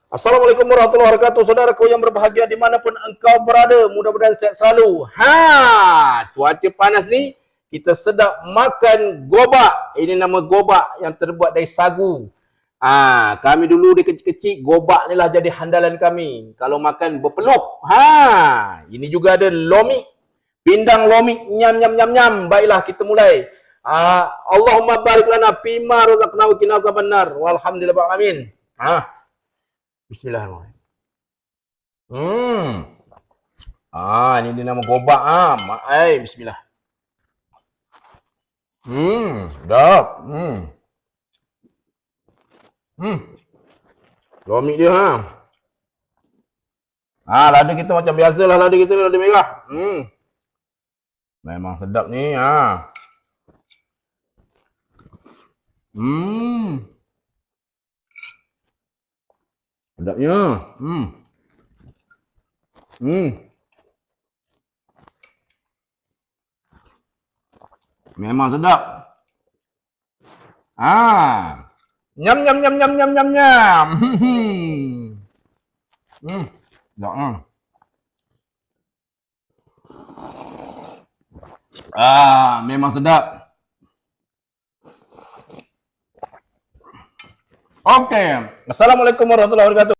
Assalamualaikum warahmatullahi wabarakatuh. Saudaraku yang berbahagia dimanapun engkau berada, mudah-mudahan sehat selalu. Cuaca panas ni, kita sedap makan gobak. Ini nama gobak yang terbuat dari sagu. Kami dulu di kecil-kecil, gobak ni lah jadi handalan kami. Kalau makan berpeluh. Ini juga ada lomik. Pindang lomik, nyam. Baiklah, kita mulai. Allahumma barik lana fima razaqna wa qina adzabannar. Walhamdulillah amin. Bismillahirrahmanirrahim. Ini dia nama gobak. Bismillah. Sedap. Lomik dia lada kita macam biasalah, lada kita lada merah. Memang sedap ni. Sedapnya. Memang sedap. Nyam. Sedap. Memang sedap. Okey. Assalamualaikum warahmatullahi wabarakatuh.